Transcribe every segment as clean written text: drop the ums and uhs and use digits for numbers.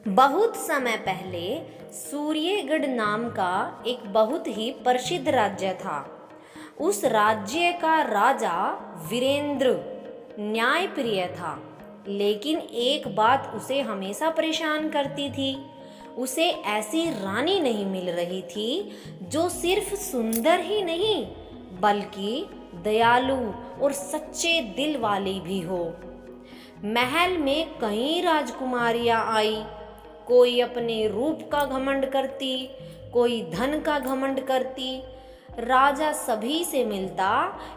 बहुत समय पहले सूर्यगढ़ नाम का एक बहुत ही प्रसिद्ध राज्य था। उस राज्य का राजा वीरेंद्र न्यायप्रिय था, लेकिन एक बात उसे हमेशा परेशान करती थी। उसे ऐसी रानी नहीं मिल रही थी जो सिर्फ सुंदर ही नहीं बल्कि दयालु और सच्चे दिल वाली भी हो। महल में कई राजकुमारियां आई, कोई अपने रूप का घमंड करती, कोई धन का घमंड करती। राजा सभी से मिलता,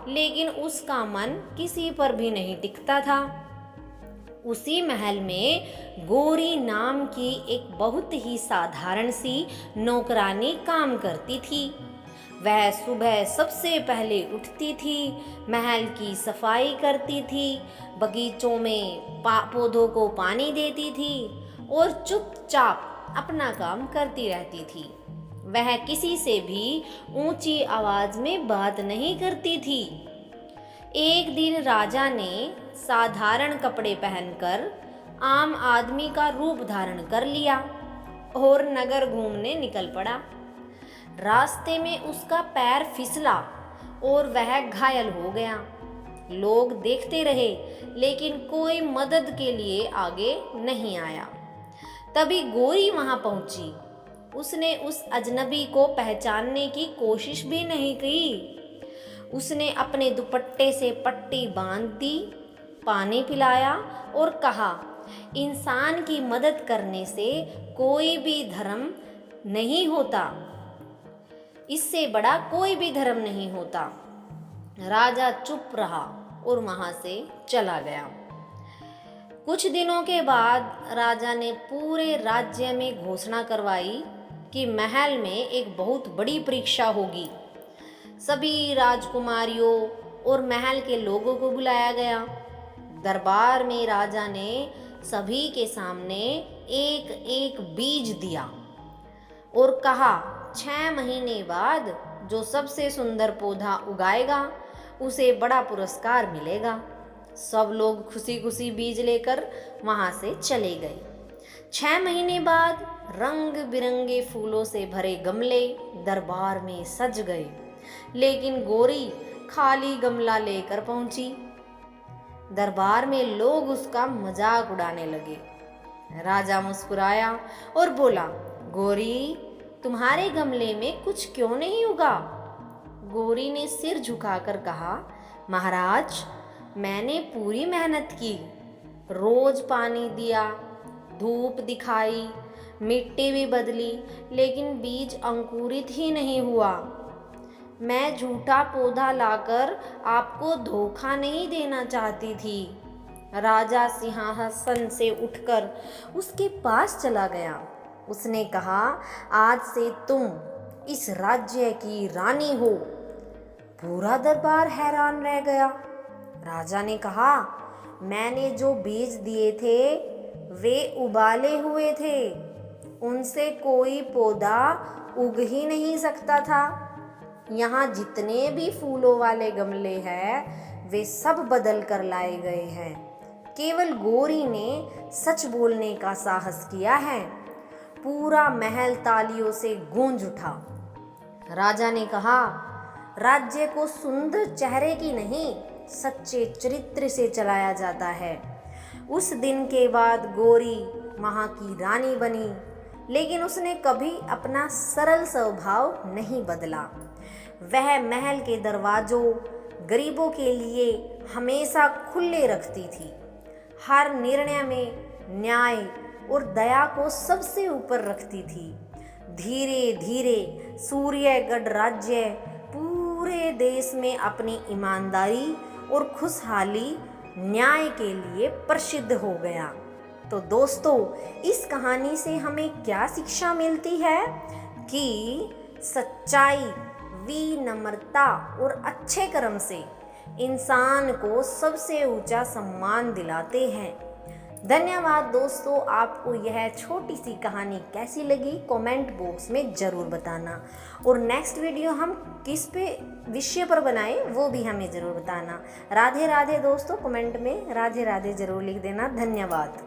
लेकिन उसका मन किसी पर भी नहीं टिकता था। उसी महल में गोरी नाम की एक बहुत ही साधारण सी नौकरानी काम करती थी। वह सुबह सबसे पहले उठती थी, महल की सफाई करती थी, बगीचों में पौधों को पानी देती थी और चुपचाप अपना काम करती रहती थी। वह किसी से भी ऊंची आवाज में बात नहीं करती थी। एक दिन राजा ने साधारण कपड़े पहनकर आम आदमी का रूप धारण कर लिया और नगर घूमने निकल पड़ा। रास्ते में उसका पैर फिसला और वह घायल हो गया। लोग देखते रहे, लेकिन कोई मदद के लिए आगे नहीं आया। तभी गोरी वहां पहुंची। उसने उस अजनबी को पहचानने की कोशिश भी नहीं की। उसने अपने दुपट्टे से पट्टी बांध दी, पानी पिलाया और कहा, इंसान की मदद करने से कोई भी धर्म नहीं होता, इससे बड़ा कोई भी धर्म नहीं होता। राजा चुप रहा और वहां से चला गया। कुछ दिनों के बाद राजा ने पूरे राज्य में घोषणा करवाई कि महल में एक बहुत बड़ी परीक्षा होगी। सभी राजकुमारियों और महल के लोगों को बुलाया गया। दरबार में राजा ने सभी के सामने एक एक बीज दिया और कहा, 6 महीने बाद जो सबसे सुंदर पौधा उगाएगा उसे बड़ा पुरस्कार मिलेगा। सब लोग खुशी खुशी बीज लेकर वहां से चले गए। 6 महीने बाद रंग बिरंगे फूलों से भरे गमले दरबार में सज गए, लेकिन गोरी खाली गमला लेकर पहुंची। दरबार में लोग उसका मजाक उड़ाने लगे। राजा मुस्कुराया और बोला, गोरी, तुम्हारे गमले में कुछ क्यों नहीं उगा? गोरी ने सिर झुकाकर कहा, महाराज, मैंने पूरी मेहनत की, रोज पानी दिया, धूप दिखाई, मिट्टी भी बदली, लेकिन बीज अंकुरित ही नहीं हुआ। मैं झूठा पौधा लाकर आपको धोखा नहीं देना चाहती थी। राजा सिंहासन से उठकर उसके पास चला गया। उसने कहा, आज से तुम इस राज्य की रानी हो। पूरा दरबार हैरान रह गया। राजा ने कहा, मैंने जो बीज दिए थे वे उबाले हुए थे, उनसे कोई पौधा उग ही नहीं सकता था। यहाँ जितने भी फूलों वाले गमले हैं वे सब बदल कर लाए गए हैं। केवल गोरी ने सच बोलने का साहस किया है। पूरा महल तालियों से गूंज उठा। राजा ने कहा, राज्य को सुंदर चेहरे की नहीं, सच्चे चरित्र से चलाया जाता है। उस दिन के बाद गोरी वहाँ की रानी बनी, लेकिन उसने कभी अपना सरल स्वभाव नहीं बदला। वह महल के दरवाजों गरीबों के लिए हमेशा खुले रखती थी। हर निर्णय में न्याय और दया को सबसे ऊपर रखती थी। धीरे धीरे सूर्यगढ़ राज्य पूरे देश में अपनी ईमानदारी और खुशहाली न्याय के लिए प्रसिद्ध हो गया। तो दोस्तों, इस कहानी से हमें क्या शिक्षा मिलती है कि सच्चाई, विनम्रता और अच्छे कर्म से इंसान को सबसे ऊंचा सम्मान दिलाते हैं। धन्यवाद दोस्तों। आपको यह छोटी सी कहानी कैसी लगी कमेंट बॉक्स में ज़रूर बताना, और नेक्स्ट वीडियो हम किस पे विषय पर बनाएं वो भी हमें ज़रूर बताना। राधे राधे दोस्तों। कमेंट में राधे राधे ज़रूर लिख देना। धन्यवाद।